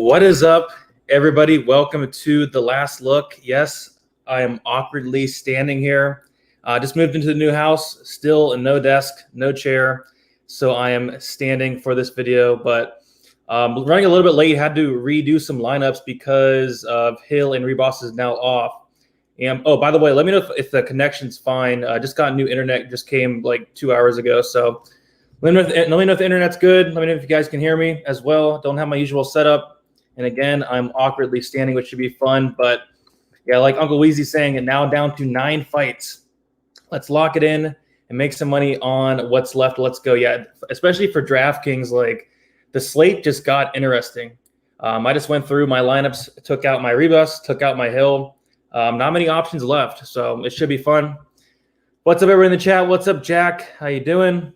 What is up, everybody? Welcome to The Last Look. Yes, I am awkwardly standing here. Just moved into the new house, still no desk, no chair. So I am standing for this video, but running a little bit late, had to redo some lineups because of Hill and Reboss is now off. And oh, by the way, let me know if the connection's fine. Just got new internet, just came like 2 hours ago. So let me know if the internet's good. Let me know if you guys can hear me as well. Don't have my usual setup. And again, I'm awkwardly standing, which should be fun. But yeah, like Uncle Weezy's saying, and now down to 9 fights. Let's lock it in and make some money on what's left. Let's go. Yeah, especially for DraftKings, like the slate just got interesting. I just went through my lineups, took out my Rebus, took out my Hill. Not many options left, so it should be fun. What's up, everyone in the chat? What's up, Jack? How you doing?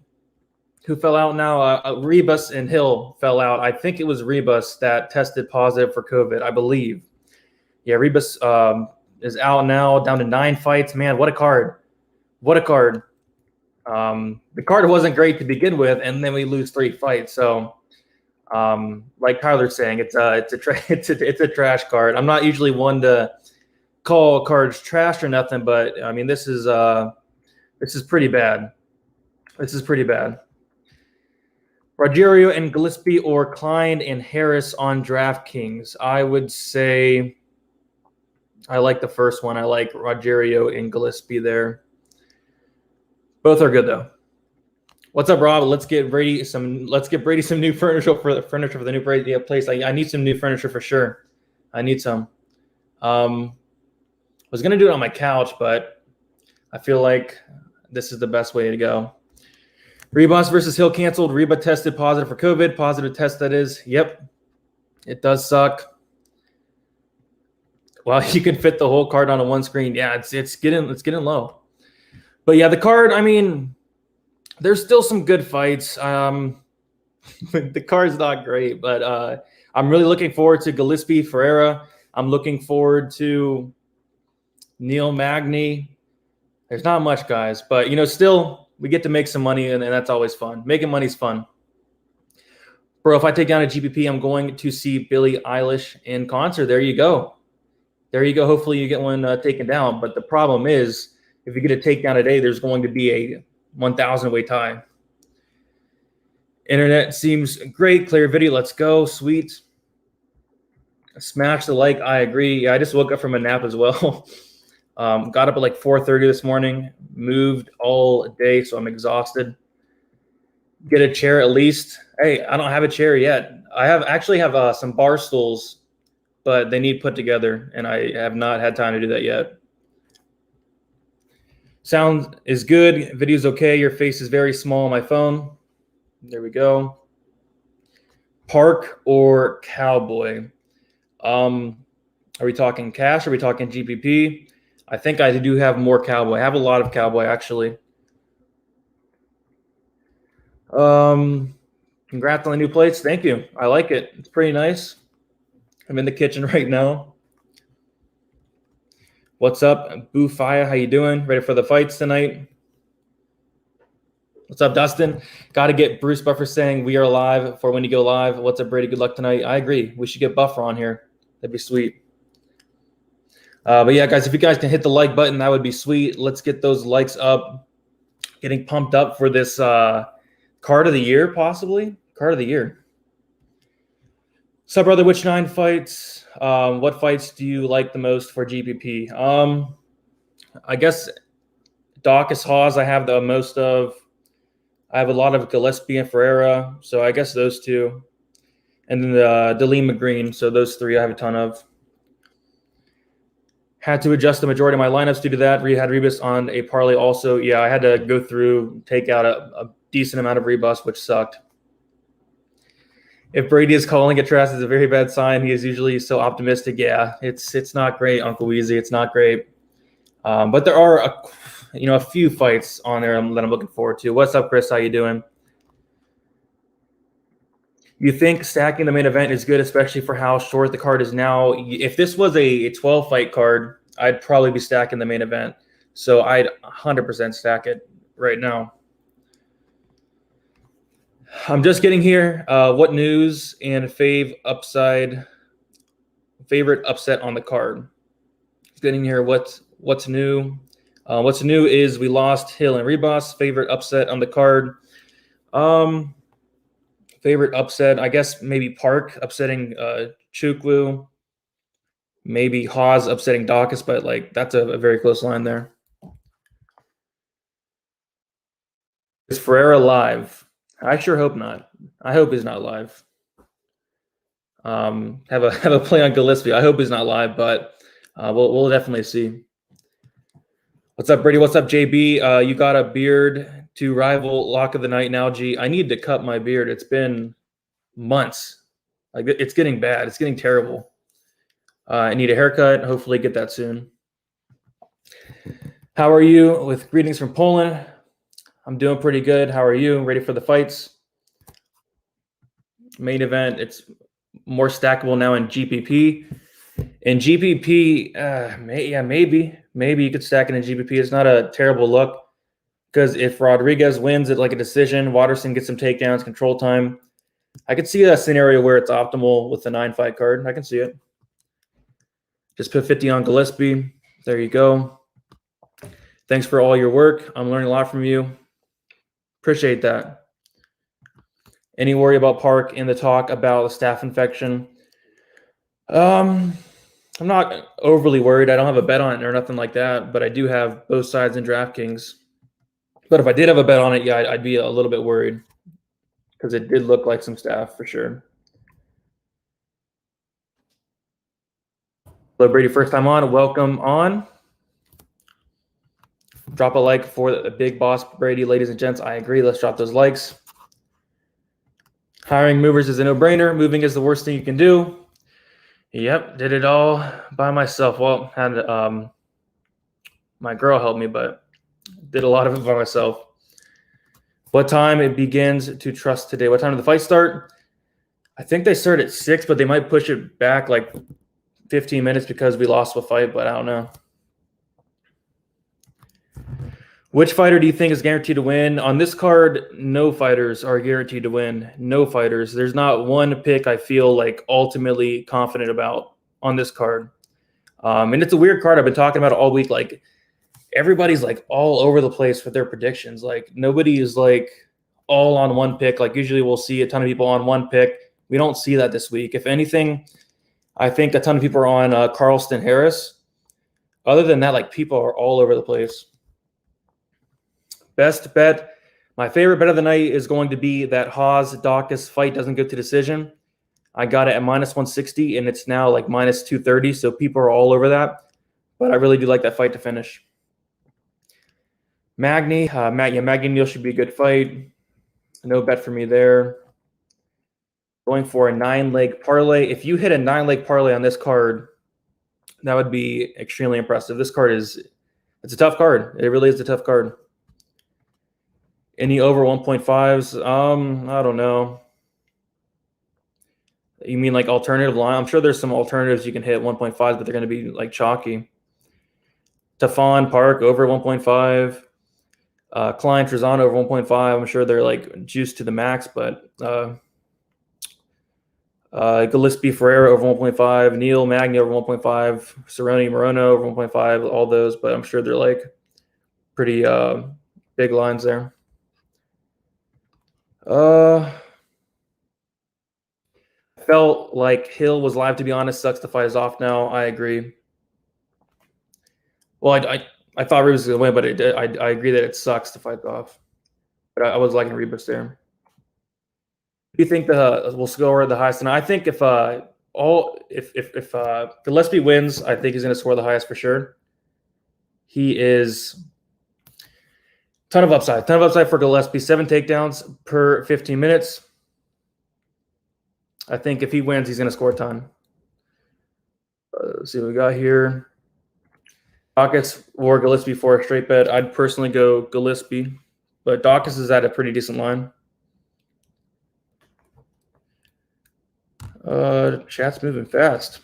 Who fell out now? Rebus and Hill fell out. I think it was Rebus that tested positive for COVID, I believe. Yeah, Rebus is out now, down to 9 fights. Man, what a card. What a card. The card wasn't great to begin with, and then we lose 3 fights. So, like Tyler's saying, it's a trash card. I'm not usually one to call cards trash or nothing, but I mean, this is pretty bad. This is pretty bad. Rogerio and Gillespie or Klein and Harris on DraftKings. I would say I like the first one. I like Rogerio and Gillespie there. Both are good though. What's up, Rob? Let's get Brady some new furniture for the new Brady place. I need some new furniture for sure. I need some. Was gonna do it on my couch, but I feel like this is the best way to go. Rebus versus Hill canceled. Reba tested positive for COVID. Positive test, that is. Yep. It does suck. Well, you can fit the whole card onto one screen. Yeah, it's getting low. But yeah, the card, I mean, there's still some good fights. The card's not great, but I'm really looking forward to Gillespie Ferreira. I'm looking forward to Neil Magny. There's not much, guys, but you know, still we get to make some money, and that's always fun. Making money's fun. Bro, if I take down a GPP, I'm going to see Billie Eilish in concert. There you go. There you go. Hopefully you get one taken down. But the problem is, if you get a takedown today, there's going to be a 1,000 way tie. Internet seems great. Clear video. Let's go. Sweet. Smash the like. I agree. Yeah, I just woke up from a nap as well. Got up at like 4:30 this morning, moved all day, so I'm exhausted. Get a chair at least. Hey, I don't have a chair yet. I actually have some bar stools, but they need put together, and I have not had time to do that yet. Sound is good. Video's okay. Your face is very small on my phone. There we go. Park or Cowboy? Are we talking cash? Are we talking GPP? I think I do have more Cowboy. I have a lot of Cowboy, actually. Congrats on the new plates. Thank you. I like it. It's pretty nice. I'm in the kitchen right now. What's up, Boo Fire? How you doing? Ready for the fights tonight? What's up, Dustin? Got to get Bruce Buffer saying we are live for when you go live. What's up, Brady? Good luck tonight. I agree. We should get Buffer on here. That'd be sweet. But yeah, guys, if you guys can hit the like button, that would be sweet. Let's get those likes up. Getting pumped up for this card of the year, possibly. Card of the year. So, brother, which 9 fights? What fights do you like the most for GPP? I guess Dawkins Hawes I have the most of. I have a lot of Gillespie and Ferreira, so I guess those 2. And then Delima Green, so those 3 I have a ton of. Had to adjust the majority of my lineups due to that. Had Rebus on a parlay also. Yeah, I had to go through, take out a decent amount of Rebus, which sucked. If Brady is calling it trash, it's a very bad sign. He is usually so optimistic. Yeah, it's not great, Uncle Weezy. It's not great. But there are a few fights on there that I'm looking forward to. What's up, Chris? How you doing? You think stacking the main event is good, especially for how short the card is now? If this was a 12-fight card, I'd probably be stacking the main event. So I'd 100% stack it right now. I'm just getting here. What news and fave upside favorite upset on the card. Getting here, what's new? What's new is we lost Hill and Rebus. Favorite upset on the card. Favorite upset, I guess maybe Park upsetting Chukwu. Maybe Haas upsetting Dawkins, but like that's a very close line there. Is Ferreira live? I sure hope not. I hope he's not live. Have a play on Gillespie. I hope he's not live, but we'll definitely see. What's up, Brady? What's up, JB? You got a beard to rival Lock of the Night now, G. I need to cut my beard. It's been months. Like it's getting bad. It's getting terrible. I need a haircut. Hopefully get that soon. How are you? With greetings from Poland. I'm doing pretty good. How are you? Ready for the fights? Main event. It's more stackable now in GPP. In GPP, maybe you could stack it in GPP. It's not a terrible look because if Rodriguez wins it like a decision, Watterson gets some takedowns, control time. I could see a scenario where it's optimal with the 9-fight card. I can see it. Just put 50 on Gillespie. There you go. Thanks for all your work. I'm learning a lot from you. Appreciate that. Any worry about Park in the talk about the staph infection? I'm not overly worried. I don't have a bet on it or nothing like that, but I do have both sides in DraftKings. But if I did have a bet on it, yeah, I'd be a little bit worried because it did look like some staph for sure. Hello, Brady. First time on. Welcome on. Drop a like for the big boss, Brady. Ladies and gents, I agree. Let's drop those likes. Hiring movers is a no-brainer. Moving is the worst thing you can do. Yep, did it all by myself. Well, had my girl help me, but did a lot of it by myself. What time it begins to trust today? What time did the fight start? I think they start at 6, but they might push it back like 15 minutes because we lost the fight, but I don't know. Which fighter do you think is guaranteed to win? On this card, no fighters are guaranteed to win. No fighters. There's not one pick I feel like ultimately confident about on this card. And it's a weird card. I've been talking about it all week. Like everybody's like all over the place with their predictions. Like nobody is like all on one pick. Like usually we'll see a ton of people on one pick. We don't see that this week. If anything, I think a ton of people are on Carlston Harris. Other than that, like people are all over the place. Best bet. My favorite bet of the night is going to be that Haas-Dawkins fight doesn't go to decision. I got it at -160, and it's now like -230, so people are all over that. But I really do like that fight to finish. Magny. Magny Neal should be a good fight. No bet for me there. Going for a 9-leg parlay. If you hit a 9-leg parlay on this card, that would be extremely impressive. This card it's a tough card. It really is a tough card. Any over 1.5s? I don't know. You mean like alternative line? I'm sure there's some alternatives you can hit 1.5s, but they're going to be like chalky. Tafon Park over 1.5. Klein Trezano over 1.5. I'm sure they're like juiced to the max, but Gillespie Ferreira over 1.5. Neil Magny over 1.5. Cerrone Morono over 1.5. All those, but I'm sure they're like pretty big lines there. Felt like Hill was live, to be honest. Sucks the fight is off now. I agree. Well, I thought Rebus was going to win, but I agree that it sucks the fight off. But I was liking Rebus there. Do you think we'll score the highest tonight? I think if Gillespie wins, I think he's going to score the highest for sure. He is ton of upside for Gillespie. 7 takedowns per 15 minutes. I think if he wins, he's going to score a ton. Let's see what we got here. Dawkins or Gillespie for a straight bet. I'd personally go Gillespie, but Dawkins is at a pretty decent line. Chat's moving fast.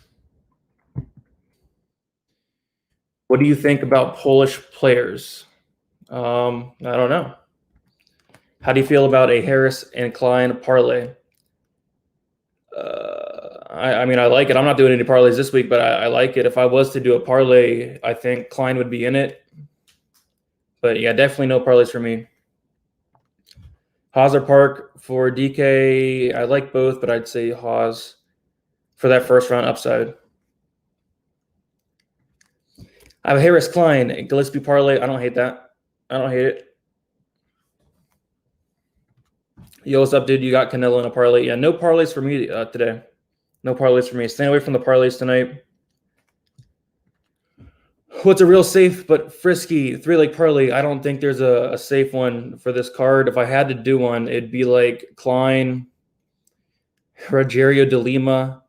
What do you think about Polish players? I don't know. How do you feel about a Harris and Klein parlay? I mean, I like it. I'm not doing any parlays this week, but I like it. If I was to do a parlay, I think Klein would be in it. But yeah, definitely no parlays for me. Haas or Park for DK. I like both, but I'd say Haas for that first round upside. I have Harris Klein, Gillespie parlay. I don't hate that. I don't hate it. Yo, what's up, dude? You got Canelo in a parlay. Yeah, no parlays for me today. No parlays for me. Stay away from the parlays tonight. What's a real safe but frisky 3-leg parlay? I don't think there's a safe one for this card. If I had to do one, it'd be like Klein, Rogerio de Lima,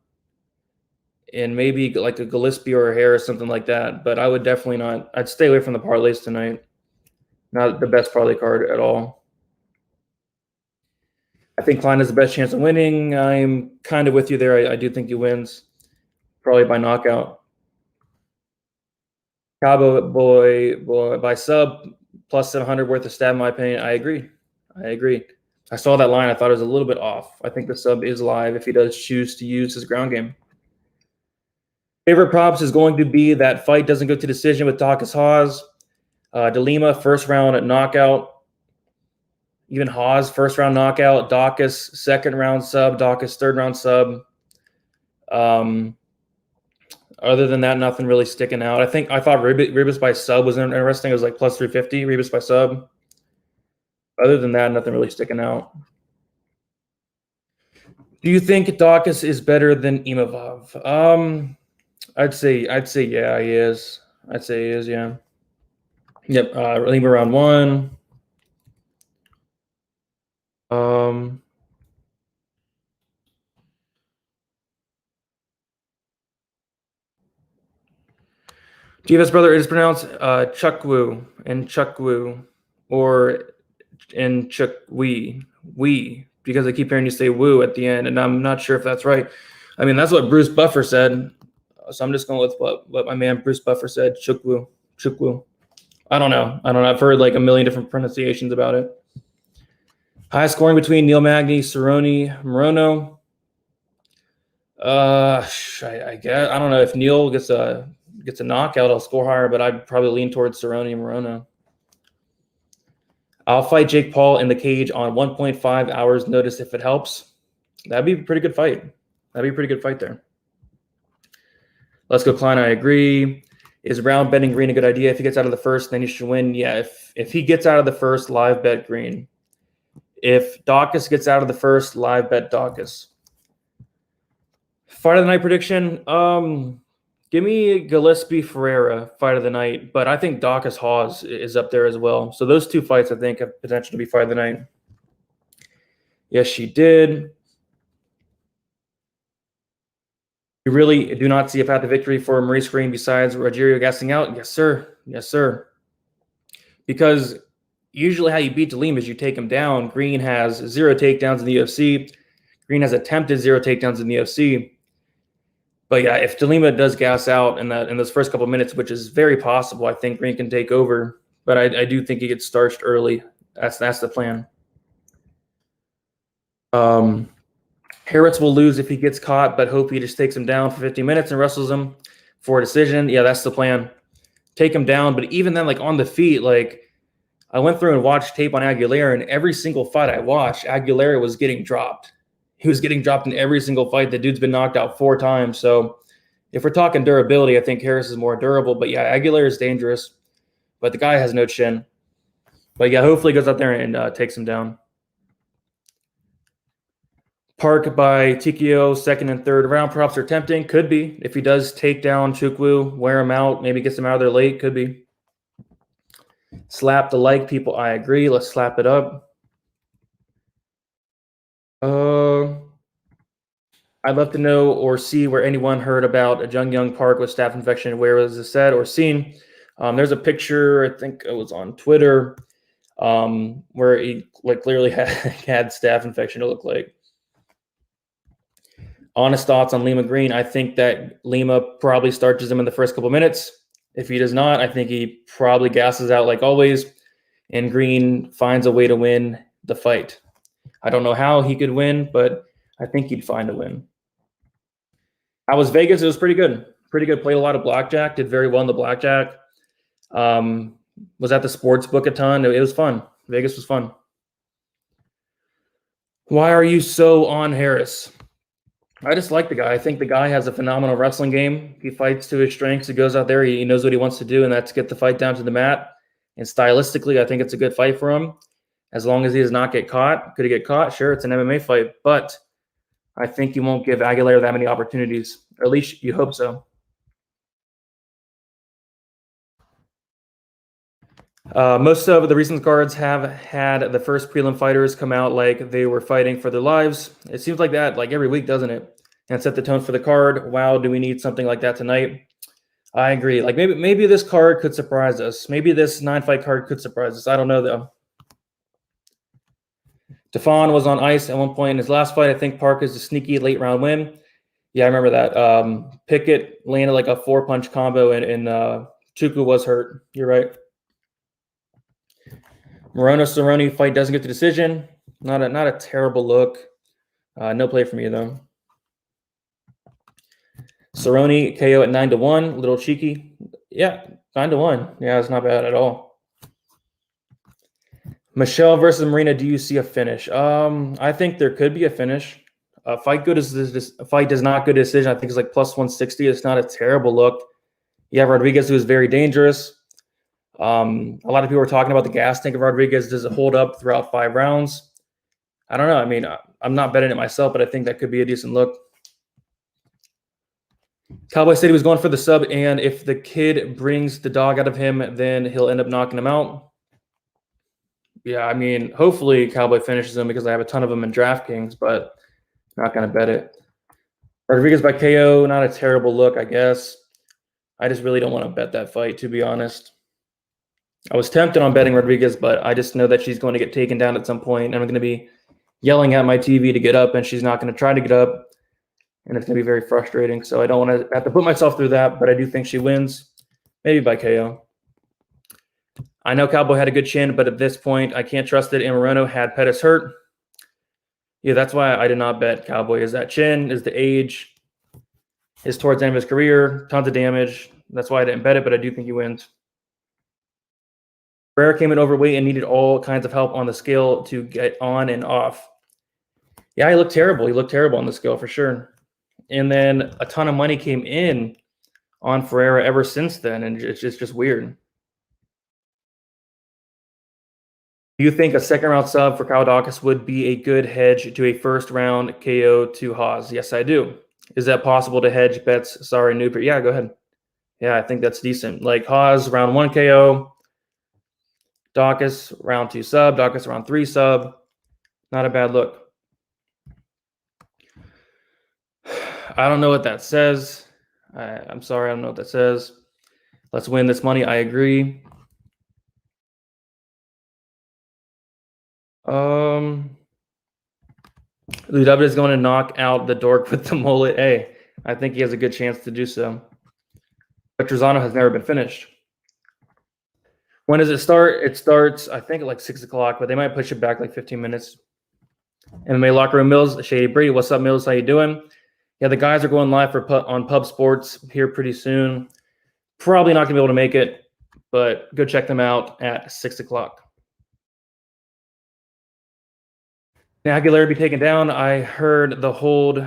and maybe like a Gillespie or a Harris, something like that. But I would definitely not. I'd stay away from the parlays tonight. Not the best parlay card at all. I think Klein has the best chance of winning. I'm kind of with you there. I do think he wins, probably by knockout. Cabo boy by sub plus 700 worth of stab in my opinion. I agree. I saw that line. I thought it was a little bit off. I think the sub is live if he does choose to use his ground game. Favorite props is going to be that fight doesn't go to decision with Dawkins Haas. De Lima, first round knockout. Even Haas, first round knockout. Dawkins, second round sub. Dawkins, third round sub. Other than that, nothing really sticking out. I thought Ribas by sub was interesting. It was like plus 350, Ribas by sub. Other than that, nothing really sticking out. Do you think Dawkins is better than Imavov? I'd say yeah, he is. I'd say he is, yeah. Yep, Lima round 1. DFS brother, it is pronounced Chukwu and Chukwu or in Chukwi, because I keep hearing you say woo at the end, and I'm not sure if that's right. I mean, that's what Bruce Buffer said, so I'm just going with what my man Bruce Buffer said, Chukwu. I don't know. I've heard like a million different pronunciations about it. High scoring between Neil Magny, Cerrone, Morono. I guess I don't know if Neil gets a knockout, I'll score higher, but I'd probably lean towards Cerrone and Morono. I'll fight Jake Paul in the cage on 1.5 hours notice if it helps. That'd be a pretty good fight. There. Let's go, Klein. I agree. Is round betting green a good idea? If he gets out of the first, then he should win. Yeah, if he gets out of the first, live bet green. If Dawkins gets out of the first, live bet Dawkins. Fight of the night prediction. Give me Gillespie Ferreira, fight of the night, but I think Dawkins Haas is up there as well. So those two fights, I think, have potential to be fight of the night. Yes, she did. You really do not see a path to victory for Maurice Green besides Rogerio gassing out? Yes, sir. Because usually how you beat De Lima is you take him down. Green has 0 takedowns in the UFC. Green has attempted 0 takedowns in the UFC. But yeah, if De Lima does gas out in those first couple of minutes, which is very possible, I think Green can take over. But I do think he gets starched early. That's the plan. Harris will lose if he gets caught, but hope he just takes him down for 50 minutes and wrestles him for a decision. Yeah, that's the plan. Take him down, but even then, like on the feet, like I went through and watched tape on Aguilera, and every single fight I watched, Aguilera was getting dropped. He was getting dropped in every single fight. The dude's been knocked out 4 times. So if we're talking durability, I think Harris is more durable. But yeah, Aguilera is dangerous, but the guy has no chin. But yeah, hopefully he goes out there and takes him down. Park by TKO, second and third round props are tempting. Could be. If he does take down Chukwu, wear him out, maybe gets him out of there late. Could be. Slap the like, people. I agree. Let's slap it up. I'd love to know or see where anyone heard about a Young Park with staph infection. Where was it said or seen? There's a picture, I think it was on Twitter, where he like clearly had staph infection, it looked like. Honest thoughts on Lima Green. I think that Lima probably starches him in the first couple minutes. If he does not, I think he probably gasses out like always, and Green finds a way to win the fight. I don't know how he could win, but I think he'd find a win. How was Vegas? It was pretty good. Pretty good. Played a lot of blackjack. Did very well in the blackjack. Was at the sports book a ton. It was fun. Vegas was fun. Why are you so on Harris? I just like the guy. I think the guy has a phenomenal wrestling game. He fights to his strengths. He goes out there. He knows what he wants to do, and that's get the fight down to the mat. And stylistically, I think it's a good fight for him. As long as he does not get caught. Could he get caught? Sure, it's an MMA fight. But I think you won't give Aguilera that many opportunities. Or at least you hope so. Most of the recent cards have had the first prelim fighters come out like they were fighting for their lives. It seems like that like every week, doesn't it? And set the tone for the card. Wow, do we need something like that tonight? I agree. Like maybe this card could surprise us. Maybe this 9-fight card could surprise us. I don't know though. Defon was on ice at one point in his last fight. I think Park is a sneaky late round win. Yeah, I remember that. Pickett landed like a 4-punch combo, and Chuku was hurt. You're right. Morono Cerrone fight doesn't get the decision. Not a terrible look. No play for me though. Cerrone KO at 9-1. A little cheeky. Yeah, 9-1. Yeah, it's not bad at all. Michelle versus Marina. Do you see a finish? I think there could be a finish. Fight does not good decision. I think it's like plus 160. It's not a terrible look. You have Rodriguez, who is very dangerous. A lot of people are talking about the gas tank of Rodriguez. Does it hold up throughout 5 rounds? I don't know. I mean, I'm not betting it myself, but I think that could be a decent look. Cowboy said he was going for the sub, and if the kid brings the dog out of him, then he'll end up knocking him out. Yeah, I mean, hopefully Cowboy finishes him because I have a ton of them in DraftKings, but I'm not going to bet it. Rodriguez by KO, not a terrible look, I guess. I just really don't want to bet that fight, to be honest. I was tempted on betting Rodriguez, but I just know that she's going to get taken down at some point, and I'm going to be yelling at my TV to get up, and she's not going to try to get up, and it's going to be very frustrating. So I don't want to have to put myself through that, but I do think she wins, maybe by KO. I know Cowboy had a good chin, but at this point, I can't trust it. And Moreno had Pettis hurt. Yeah, that's why I did not bet Cowboy. Is that chin? Is the age? Is towards the end of his career? Tons of damage. That's why I didn't bet it, but I do think he wins. Ferrer came in overweight and needed all kinds of help on the scale to get on and off. Yeah, he looked terrible. He looked terrible on the scale for sure. And then a ton of money came in on Ferreira ever since then, and it's just weird. Do you think a second-round sub for Kyle Dawkins would be a good hedge to a first-round KO to Haas? Yes, I do. Is that possible to hedge bets? Sorry, noob. Yeah, go ahead. Yeah, I think that's decent. Like Haas, round 1 KO. Dawkins, round 2 sub. Dawkins, round 3 sub. Not a bad look. I don't know what that says. I'm sorry, I don't know what that says. Let's win this money. I agree. Ludwig is going to knock out the dork with the mullet. Hey, I think he has a good chance to do so. But Trezano has never been finished. When does it start? It starts, I think, at like 6 o'clock, but they might push it back like 15 minutes. MMA Locker Room Mills, Shady Brady. What's up, Mills? How you doing? Yeah, the guys are going live on Pub Sports here pretty soon. Probably not going to be able to make it, but go check them out at 6 o'clock. Now, Aguilera be taken down. I heard the hold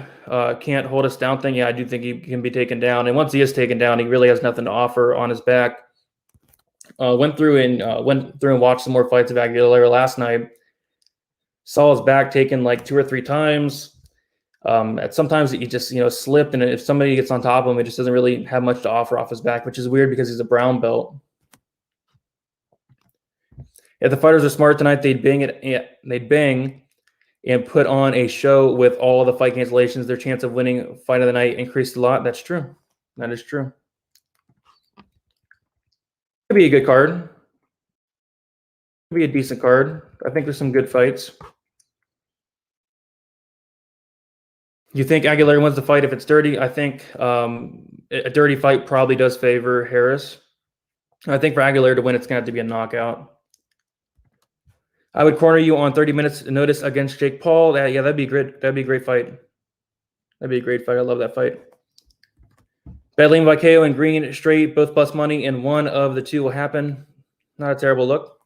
can't hold us down thing. Yeah, I do think he can be taken down. And once he is taken down, he really has nothing to offer on his back. Went through and watched some more fights of Aguilera last night. Saw his back taken like 2 or 3 times. Sometimes he just slipped, and if somebody gets on top of him, it just doesn't really have much to offer off his back, which is weird because he's a brown belt. If the fighters are smart tonight, they'd bang and put on a show with all the fight cancellations. Their chance of winning fight of the night increased a lot. That's true. That is true. Could be a good card. Could be a decent card. I think there's some good fights. You think Aguilera wins the fight if it's dirty? I think a dirty fight probably does favor Harris. I think for Aguilera to win, it's going to have to be a knockout. I would corner you on 30 minutes notice against Jake Paul. Yeah, that'd be great. That'd be a great fight. That'd be a great fight. I love that fight. Bedlam by KO and Green straight, both plus money, and one of the two will happen. Not a terrible look.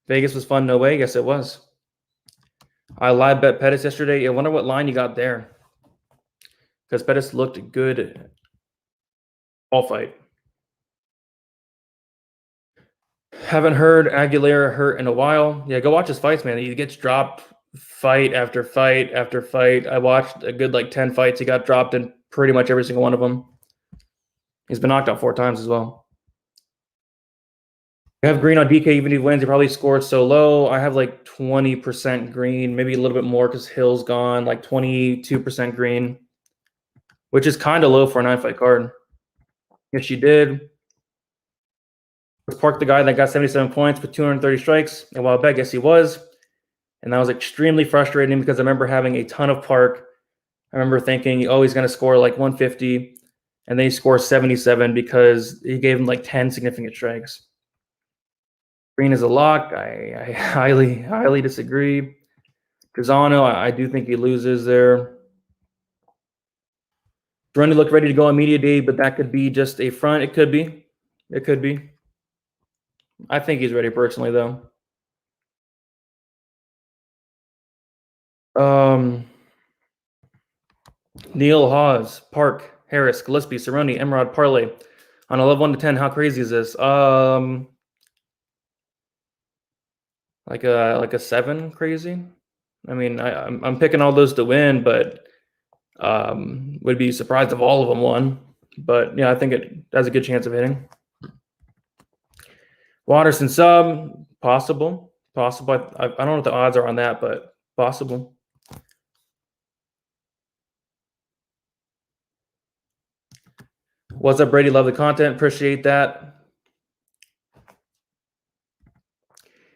Vegas was fun, no way. Yes, it was. I live bet Pettis yesterday. I wonder what line you got there. Because Pettis looked good all fight. Haven't heard Aguilera hurt in a while. Yeah, go watch his fights, man. He gets dropped fight after fight after fight. I watched a good 10 fights. He got dropped in pretty much every single one of them. He's been knocked out 4 times as well. I have Green on DK even if he wins. He probably scored so low. I have 20% Green, maybe a little bit more because Hill's gone, 22% Green, which is kind of low for a 9-fight card. Yes, you did. Was Park the guy that got 77 points with 230 strikes a while back? Yes, he was. And that was extremely frustrating because I remember having a ton of Park. I remember thinking, oh, he's going to score 150. And then he scores 77 because he gave him 10 significant strikes. Green is a lock. I highly disagree. Trezano, I do think he loses there. Ronnie looked ready to go on media day, but that could be just a front. It could be. It could be. I think he's ready personally, though. Neil, Hawes, Park, Harris, Gillespie, Cerrone, Emrod, Parlay. On a level 1 to 10, how crazy is this? Like a 7 crazy. I mean, I'm picking all those to win, but would be surprised if all of them won. But yeah, I think it has a good chance of hitting. Watterson sub, possible. I don't know what the odds are on that, but possible. What's up, Brady? Love the content. Appreciate that.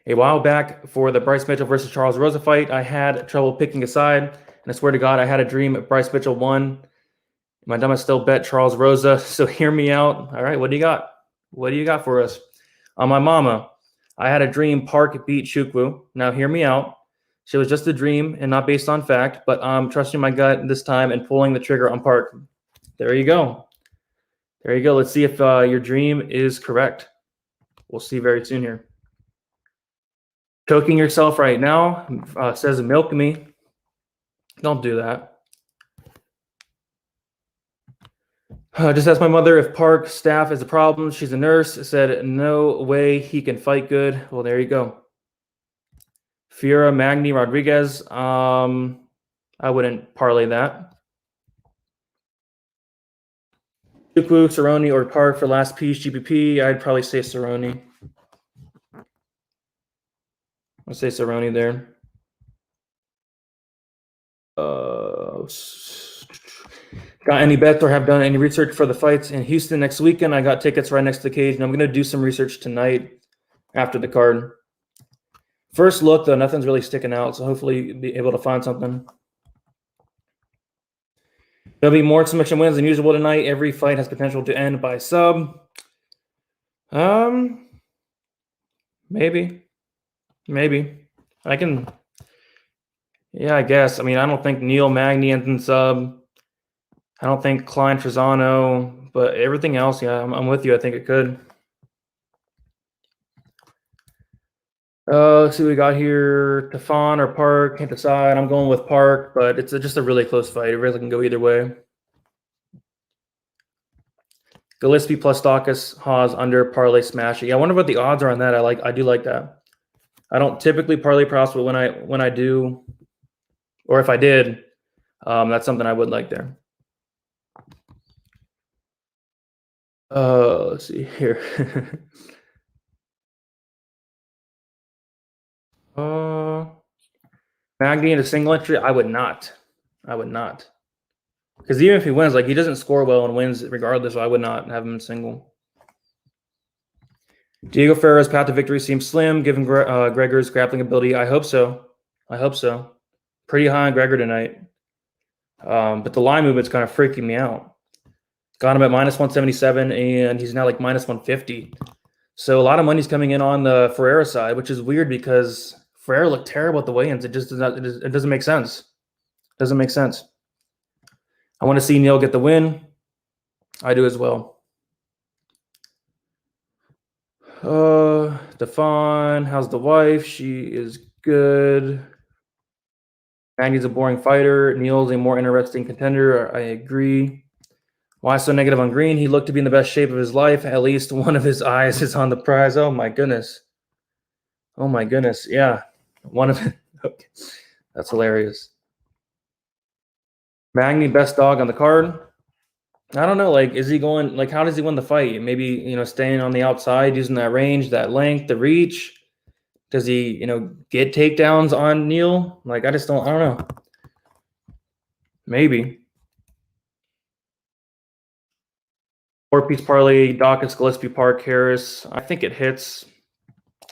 A while back for the Bryce Mitchell versus Charles Rosa fight, I had trouble picking a side. And I swear to God, I had a dream Bryce Mitchell won. My dumbass still bet Charles Rosa. So hear me out. All right, what do you got? What do you got for us? On my mama, I had a dream Park beat Chukwu. Now hear me out. She was just a dream and not based on fact, but I'm trusting my gut this time and pulling the trigger on Park. There you go. There you go. Let's see if your dream is correct. We'll see very soon here. Choking yourself right now, says milk me. Don't do that. Just asked my mother if Park staff is a problem. She's a nurse. Said no way he can fight good. Well, there you go. Fiora, Magni, Rodriguez. I wouldn't parlay that. Chukwu, Cerrone, or Park for last piece. GPP. I'd probably say Cerrone. I'll say Cerrone there. Got any bets or have done any research for the fights in Houston next weekend? I got tickets right next to the cage, and I'm going to do some research tonight after the card. First look, though, nothing's really sticking out, so hopefully be able to find something. There'll be more submission wins than usual tonight. Every fight has potential to end by sub. Maybe. I can. Yeah, I guess. I mean, I don't think Neil Magny ends in sub. I don't think Klein Trezano, but everything else, yeah, I'm with you. I think it could. Let's see what we got here. Tafon or Park, can't decide. I'm going with Park, but it's just a really close fight. It really can go either way. Gillespie plus Stockus, Haas under parlay smash. Yeah, I wonder what the odds are on that. I do like that. I don't typically parlay props, but when I do, or if I did, that's something I would like there. Let's see here. Magny in a single entry? I would not. Because even if he wins, he doesn't score well and wins regardless, so I would not have him in single. Diego Ferreira's path to victory seems slim, given Gregor's grappling ability. I hope so. Pretty high on Gregor tonight. But the line movement's kind of freaking me out. Got him at minus 177, and he's now minus 150. So a lot of money's coming in on the Ferreira side, which is weird because Ferreira looked terrible at the weigh-ins. It just doesn't make sense. I want to see Neil get the win. I do as well. Defon, how's the wife? She is good. Magny's a boring fighter. Neil's a more interesting contender. I agree. Why so negative on Green? He looked to be in the best shape of his life. At least one of his eyes is on the prize. Oh my goodness. Oh my goodness. Yeah. One of okay. That's hilarious. Magny, best dog on the card. I don't know. Like, is he going, like, how does he win the fight? Maybe, staying on the outside, using that range, that length, the reach. Does he, get takedowns on Neil? Like, I don't know. Maybe. 4-piece parlay, Dawkins, Gillespie, Park, Harris. I think it hits.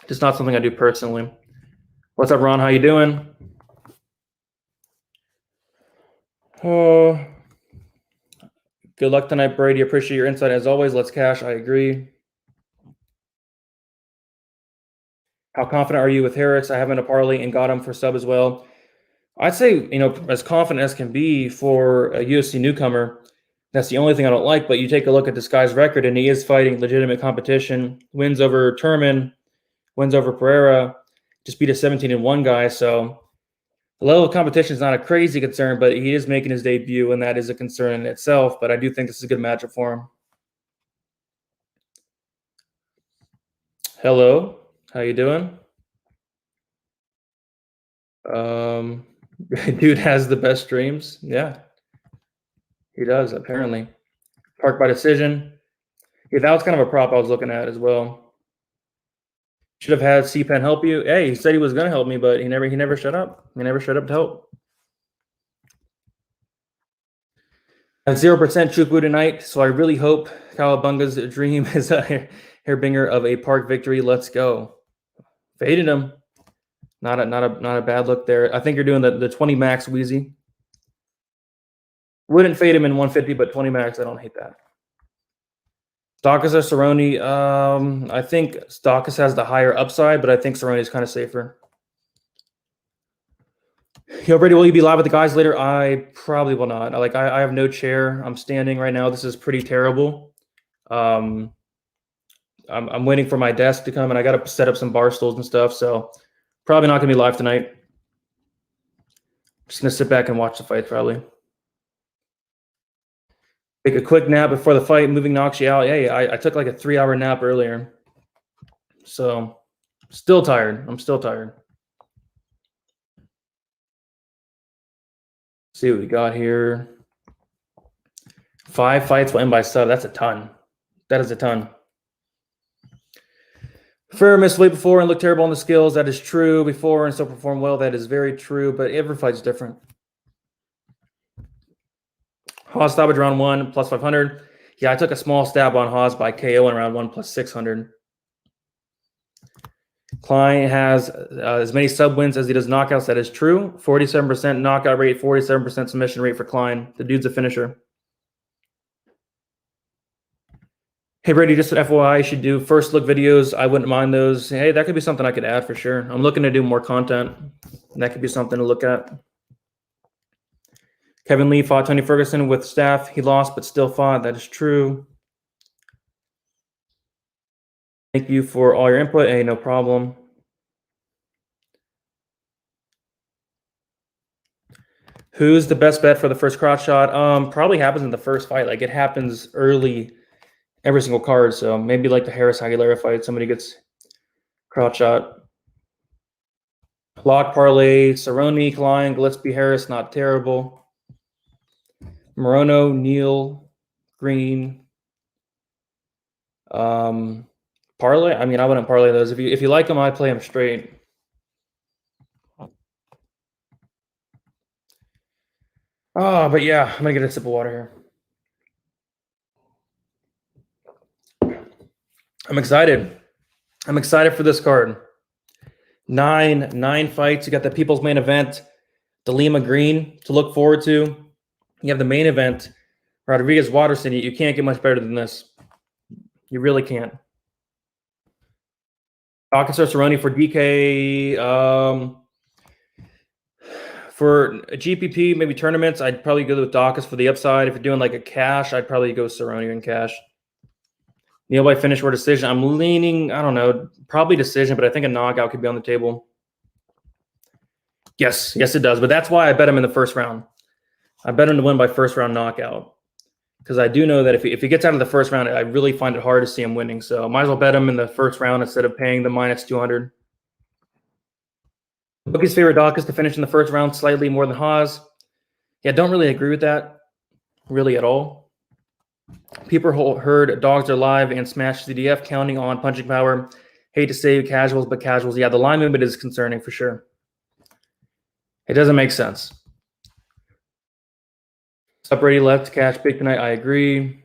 Just not something I do personally. What's up, Ron? How you doing? Good luck tonight, Brady. Appreciate your insight as always. Let's cash. I agree. How confident are you with Harris? I haven't a parlay and got him for sub as well. I'd say, as confident as can be for a UFC newcomer. That's the only thing I don't like, but you take a look at this guy's record, and he is fighting legitimate competition. Wins over Turman, wins over Pereira, just beat a 17-1 guy. So the level of competition is not a crazy concern, but he is making his debut, and that is a concern in itself. But I do think this is a good matchup for him. Hello, how you doing? Dude has the best streams. Yeah, he does, apparently. Park by decision. Yeah, that was kind of a prop I was looking at as well. Should have had C-Pen help you. Hey, he said he was going to help me, but he never shut up. He never shut up to help. At 0% Chukwu tonight, so I really hope Cowabunga's dream is a hairbinger of a Park victory. Let's go. Faded him. Not a bad look there. I think you're doing the 20 max Wheezy. Wouldn't fade him in 150, but 20 max, I don't hate that. Stockus or Cerrone? I think Stockus has the higher upside, but I think Cerrone is kind of safer. Yo, Brady, will you be live with the guys later? I probably will not. I have no chair. I'm standing right now. This is pretty terrible. I'm waiting for my desk to come, and I got to set up some bar stools and stuff. So probably not going to be live tonight. Just going to sit back and watch the fight probably. Take a quick nap before the fight. Moving knocks you out. Hey, I took like a 3-hour nap earlier. So still tired. I'm still tired. See what we got here. 5 fights will end by sub. That's a ton. That is a ton. Ferrer missed weight before and looked terrible on the skills. That is true. Before and still performed well. That is very true. But every fight's different. Haas stoppage round 1 plus 500. Yeah, I took a small stab on Haas by KO in round 1 plus 600. Klein has as many sub wins as he does knockouts. That is true. 47% knockout rate, 47% submission rate for Klein. The dude's a finisher. Hey, Brady, just an FYI, I should do first look videos. I wouldn't mind those. Hey, that could be something I could add for sure. I'm looking to do more content. That could be something to look at. Kevin Lee fought Tony Ferguson with staff. He lost, but still fought. That is true. Thank you for all your input. Hey, no problem. Who's the best bet for the first crotch shot? Probably happens in the first fight. Like, it happens early every single card. So maybe like the Harris Aguilera fight, somebody gets crotch shot. Lock parlay, Cerrone, Klein, Gillespie, Harris, not terrible. Morono, Neal, Green. Parlay. I mean, I wouldn't parlay those. If you like them, I'd play them straight. But yeah, I'm gonna get a sip of water here. I'm excited. I'm excited for this card. Nine fights. You got the People's Main Event, the Lima Green to look forward to. You have the main event, Rodriguez Waterson. You can't get much better than this. You really can't. Dawkins or Cerrone for DK. For a GPP, maybe tournaments, I'd probably go with Dawkins for the upside. If you're doing like a cash, I'd probably go Cerrone in cash. Neil by finish or decision. I'm leaning, I don't know, probably decision, but I think a knockout could be on the table. Yes, it does. But that's why I bet him in the first round. I bet him to win by first round knockout. Because I do know that if he gets out of the first round, I really find it hard to see him winning. So might as well bet him in the first round instead of paying the minus 200. Bookie's favorite Dawkins to finish in the first round, slightly more than Haas. Yeah, don't really agree with that, really at all. People heard dogs are live and smashed CDF, counting on punching power. Hate to say casuals, but casuals. Yeah, the line movement is concerning for sure. It doesn't make sense. Up Brady left, cash big tonight. I agree.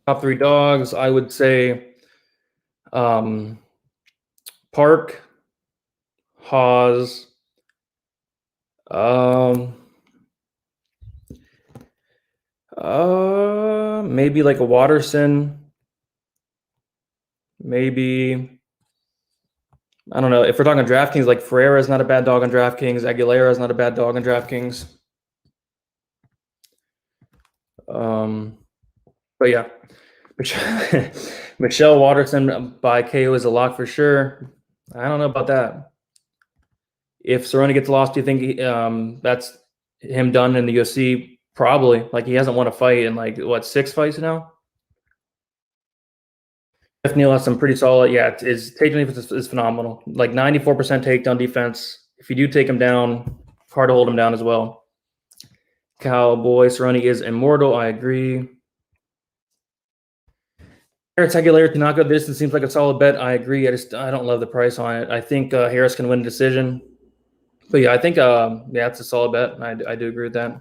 Top 3 dogs, I would say Park, Haas, maybe like a Watterson. Maybe, I don't know. If we're talking DraftKings, like Ferreira is not a bad dog on DraftKings. Aguilera is not a bad dog on DraftKings. But yeah, Michelle Watterson by KO is a lock for sure. I don't know about that. If Cerrone gets lost, do you think that's him done in the UFC? Probably. Like, he hasn't won a fight in like what, 6 fights now? Jeff Neal has some pretty solid. Yeah, his takedown defense is phenomenal. Like 94% takedown defense. If you do take him down, hard to hold him down as well. Cowboy Cerrone is immortal. I agree. Harris Aguilera to not go distance seems like a solid bet. I agree. I don't love the price on it. I think Harris can win a decision. But yeah, I think yeah, it's a solid bet. I do agree with that.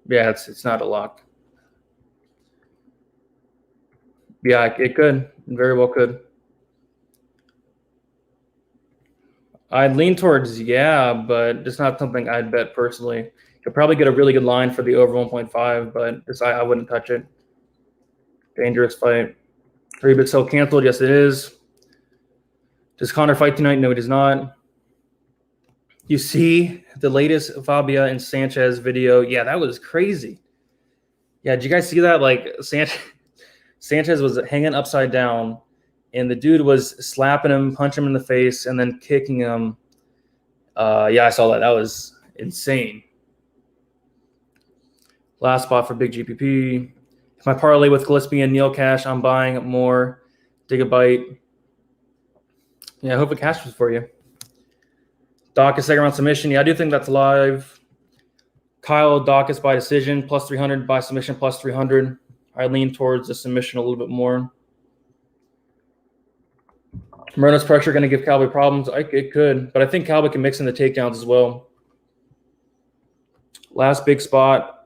Yeah, it's not a lock. Yeah, it could. It very well could. I'd lean towards yeah, but it's not something I'd bet personally. You'll probably get a really good line for the over 1.5, but I wouldn't touch it. Dangerous fight. 3-bit sell canceled. Yes, it is. Does Connor fight tonight? No, he does not. You see the latest Fabia and Sanchez video? Yeah, that was crazy. Yeah, did you guys see that? Like Sanchez was hanging upside down, and the dude was slapping him, punching him in the face, and then kicking him. Yeah, I saw that. That was insane. Last spot for big GPP. If my parlay with Gillespie and Neil Cash, I'm buying more. Dig a bite. Yeah, I hope it cashes for you. Dawkins second round submission. Yeah, I do think that's live. Kyle Dawkins by decision, plus 300. By submission, plus 300. I lean towards the submission a little bit more. Murdo's pressure going to give Cowboy problems. It could, but I think Cowboy can mix in the takedowns as well. Last spot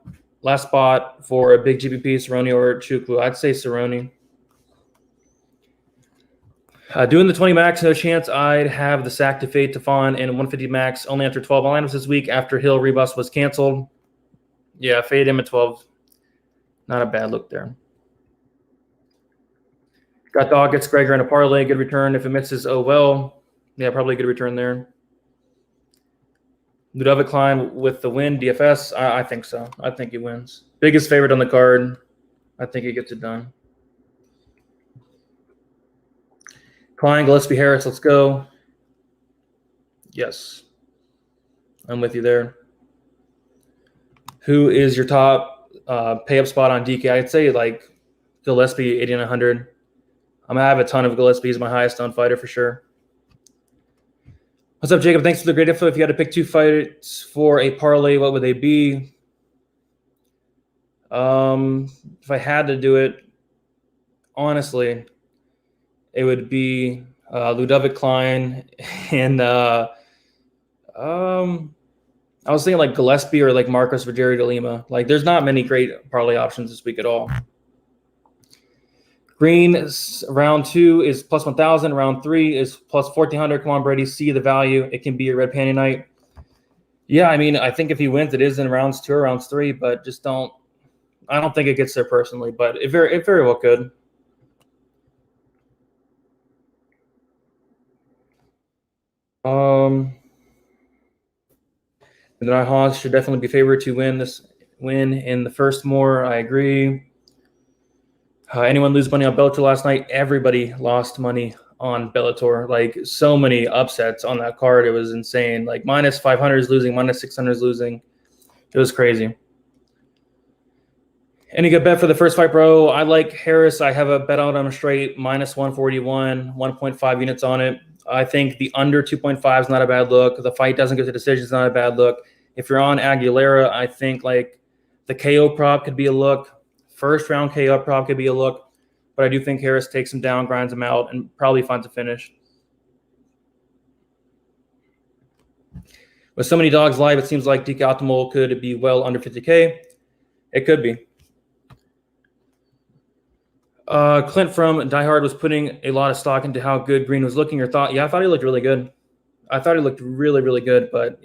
for a big GPP, Cerrone or Chukwu. I'd say Cerrone. Doing the 20 max, no chance I'd have the sack to fade Tafon and 150 max only after 12 lineups this week after Hill Rebus was canceled. Yeah, fade him at 12. Not a bad look there. Got Dawkins, Gregor in a parlay. Good return. If it misses, oh well. Yeah, probably a good return there. Ludovic Klein with the win. DFS, I think so. I think he wins. Biggest favorite on the card. I think he gets it done. Klein, Gillespie, Harris, let's go. Yes. I'm with you there. Who is your top pay-up spot on DK? I'd say like Gillespie, 80 and 100. I'm going to have a ton of Gillespie. He's my highest owned fighter for sure. What's up, Jacob? Thanks for the great info. If you had to pick 2 fights for a parlay, what would they be? If I had to do it, honestly, it would be Ludovic Klein and I was thinking like Gillespie or like Marcos Rogério de Lima. Like, there's not many great parlay options this week at all. Green round 2 is plus 1,000. Round 3 is plus 1,400. Come on, Brady, see the value. It can be a red panty night. Yeah, I mean, I think if he wins, it is in rounds 2 or rounds 3, but just don't. I don't think it gets there personally, but it very well could. And then Haas should definitely be favored to win in the first more. I agree. Anyone lose money on Bellator last night? Everybody lost money on Bellator. Like, so many upsets on that card. It was insane. Like, minus 500 is losing, minus 600 is losing. It was crazy. Any good bet for the first fight, bro? I like Harris. I have a bet out on him straight, minus 141, 1.5 units on it. I think the under 2.5 is not a bad look. The fight doesn't go to decision is not a bad look. If you're on Aguilera, I think like the KO prop could be a look. First round KO prop could be a look. But I do think Harris takes him down, grinds him out, and probably finds a finish. With so many dogs live, it seems like DK Optimal could be well under 50K. It could be. Clint from Die Hard was putting a lot of stock into how good Green was looking. Your thought? Yeah, I thought he looked really good. I thought he looked really, really good. But,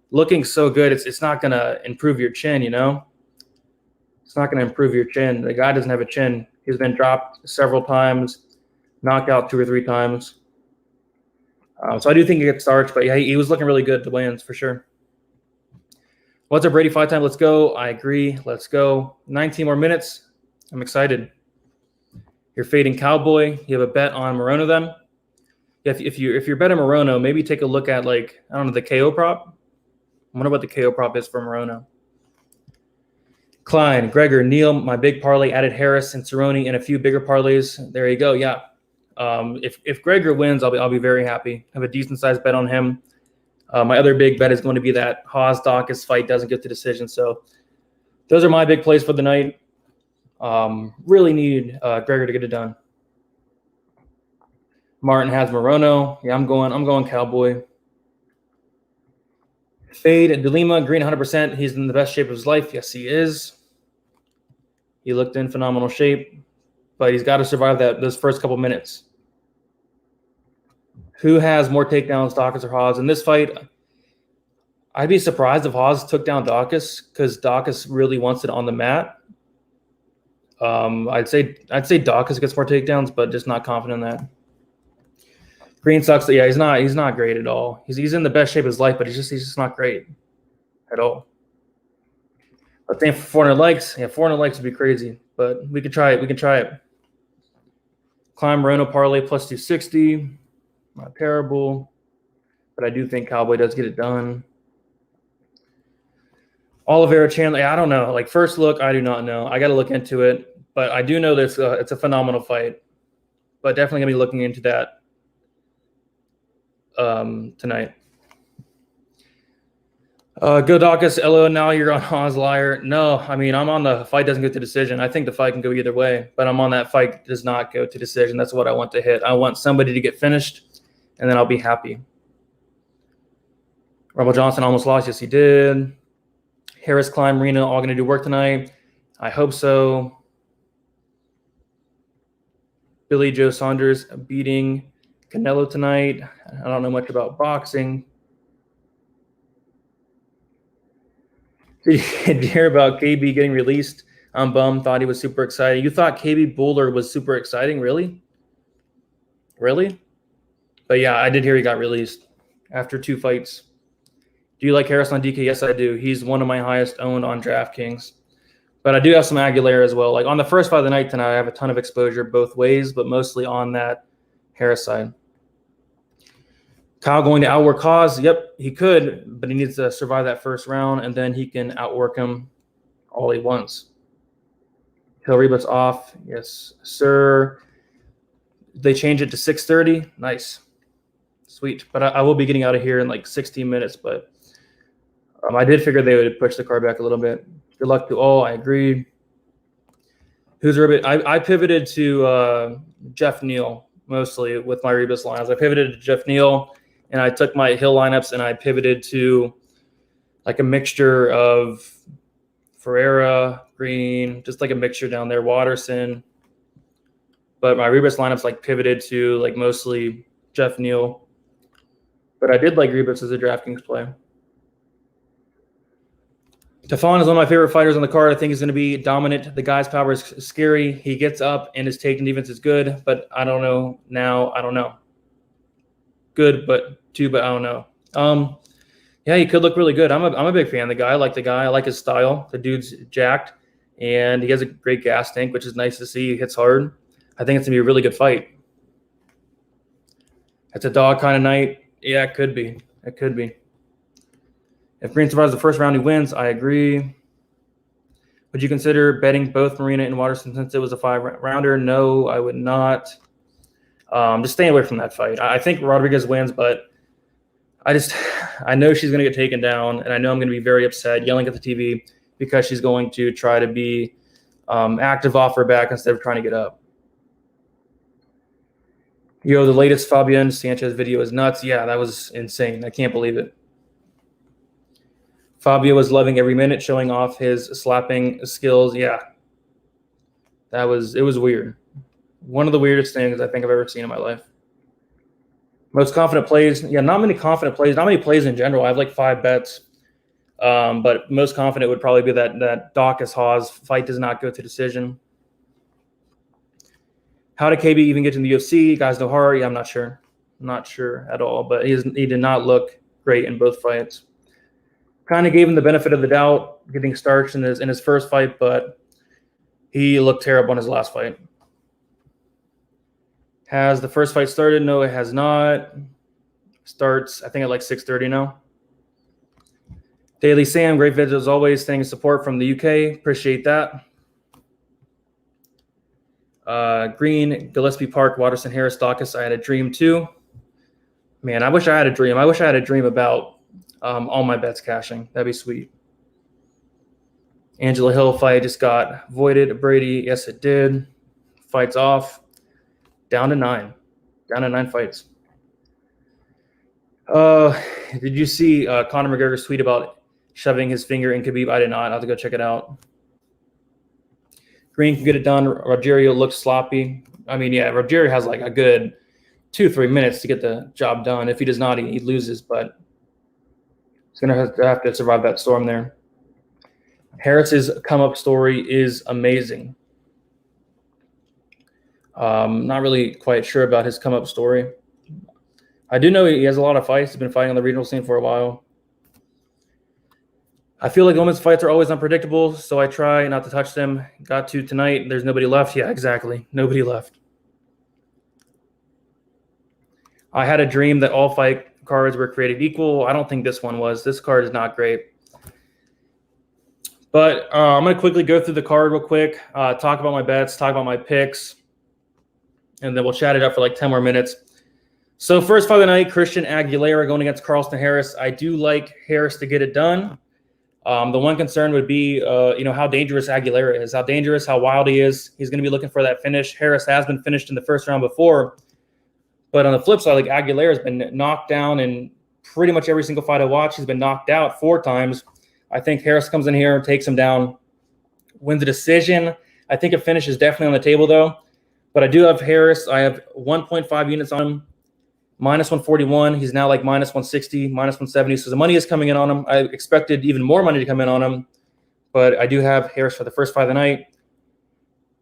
looking so good, it's not going to improve your chin, It's not going to improve your chin. The guy doesn't have a chin. He's been dropped several times, knocked out 2 or 3 times. So I do think he gets starched. But, yeah, he was looking really good at the weigh-ins for sure. What's up, Brady? Fight time. Let's go. I agree. Let's go. 19 more minutes. I'm excited. You're fading Cowboy. You have a bet on Morono then. If you're betting Morono, maybe take a look at the KO prop. I wonder what the KO prop is for Morono. Klein, Gregor, Neal, my big parlay added Harris and Cerrone and a few bigger parlays. There you go. Yeah. If Gregor wins, I'll be very happy. I have a decent sized bet on him. My other big bet is going to be that Haas-Dawkins fight doesn't get to decision. So those are my big plays for the night. Really need Gregor to get it done. Martin has Morono. Yeah, I'm going Cowboy. Fade DeLima, Green 100%. He's in the best shape of his life. Yes, he is. He looked in phenomenal shape, but he's got to survive those first couple minutes. Who has more takedowns, Dawkins or Haas? In this fight, I'd be surprised if Haas took down Dawkins because Dawkins really wants it on the mat. I'd say Dawkins gets more takedowns, but just not confident in that. Green sucks. Yeah, he's not great at all. He's in the best shape of his life, but he's just not great at all. I think for 400 likes, 400 likes would be crazy, but we could try it. Climb Morono parlay plus 260. Not terrible, but I do think Cowboy does get it done. Oliveira Chandler, I don't know. Like, first look, I do not know. I got to look into it, but I do know that it's a phenomenal fight. But definitely gonna be looking into that tonight. Go Dawkins, Elo. Now you're on Haas liar. No, I mean, I'm on the fight doesn't go to decision. I think the fight can go either way, but I'm on that fight does not go to decision. That's what I want to hit. I want somebody to get finished, and then I'll be happy. Rumble Johnson almost lost. Yes, he did. Harris, Klein, Marino, all going to do work tonight. I hope so. Billy Joe Saunders beating Canelo tonight. I don't know much about boxing. Did you hear about KB getting released? I'm bummed. Thought he was super exciting. You thought KB Bowler was super exciting? Really? Really? But yeah, I did hear he got released after 2 fights. Do you like Harris on DK? Yes, I do. He's one of my highest owned on DraftKings. But I do have some Aguilera as well. Like, on the first fight of the night tonight, I have a ton of exposure both ways, but mostly on that Harris side. Kyle going to outwork Haas. Yep, he could, but he needs to survive that first round, and then he can outwork him all he wants. Hill Rebus off. Yes, sir. They change it to 6:30. Nice. Sweet. But I will be getting out of here in like 16 minutes, but I did figure they would push the card back a little bit. Good luck to all. I agree. Who's Rebus? I pivoted to Jeff Neal mostly with my Rebus lines. I pivoted to Jeff Neal, and I took my Hill lineups and I pivoted to like a mixture of Ferreira, Green, just like a mixture down there, Watterson. But my Rebus lineups like pivoted to like mostly Jeff Neal. But I did like Rebus as a DraftKings play. Tafon is one of my favorite fighters on the card. I think he's going to be dominant. The guy's power is scary. He gets up and his takedown defense is good, but I don't know now. I don't know. Good, but I don't know. Yeah, he could look really good. I'm a big fan of the guy. I like the guy. I like his style. The dude's jacked, and he has a great gas tank, which is nice to see. He hits hard. I think it's going to be a really good fight. It's a dog kind of night. Yeah, it could be. It could be. If Green survives the first round, he wins. I agree. Would you consider betting both Marina and Waterson since it was a 5-rounder? No, I would not. Just staying away from that fight. I think Rodriguez wins, but I know she's going to get taken down, and I know I'm going to be very upset, yelling at the TV because she's going to try to be active off her back instead of trying to get up. Yo, the latest Fabian Sanchez video is nuts. Yeah, that was insane. I can't believe it. Fabio was loving every minute, showing off his slapping skills. Yeah, it was weird. One of the weirdest things I think I've ever seen in my life. Most confident plays. Yeah, not many confident plays. Not many plays in general. I have like 5 bets. But most confident would probably be that Dawkins Hawes fight does not go to decision. How did KB even get to the UFC? Guys know hard. Yeah, I'm not sure. I'm not sure at all. But he did not look great in both fights. Kind of gave him the benefit of the doubt, getting starched in his first fight, but he looked terrible in his last fight. Has the first fight started? No, it has not. Starts, I think, at like 6:30 now. Daily Sam, great visit as always. Thanks support from the UK. Appreciate that. Green, Gillespie Park, Watterson, Harris, Dawkins. I had a dream too. Man, I wish I had a dream. I wish I had a dream about all my bets cashing. That'd be sweet. Angela Hill fight just got voided. Brady, yes, it did. Fights off. Down to 9. Down to 9 fights. Did you see Conor McGregor's tweet about shoving his finger in Khabib? I did not. I'll have to go check it out. Green can get it done. Rogerio looks sloppy. I mean, yeah, Rogerio has like a good 2-3 minutes to get the job done. If he does not, he loses, but he's going to have to survive that storm there. Harris's come-up story is amazing. Not really quite sure about his come-up story. I do know he has a lot of fights. He's been fighting on the regional scene for a while. I feel like women's fights are always unpredictable, so I try not to touch them. Got to tonight. There's nobody left. Yeah, exactly. Nobody left. I had a dream that all fight cards were created equal. I don't think this one was. This card is not great. But I'm going to quickly go through the card real quick, talk about my bets, talk about my picks, and then we'll chat it up for like 10 more minutes. So first fight of the night, Christian Aguilera going against Carlston Harris. I do like Harris to get it done. The one concern would be, how dangerous Aguilera is, how dangerous, how wild he is. He's going to be looking for that finish. Harris has been finished in the first round before. But on the flip side, like Aguilera has been knocked down in pretty much every single fight I watch. He's been knocked out 4 times. I think Harris comes in here, takes him down, wins a decision. I think a finish is definitely on the table, though. But I do have Harris. I have 1.5 units on him, -141. He's now like -160, -170. So the money is coming in on him. I expected even more money to come in on him. But I do have Harris for the first fight of the night.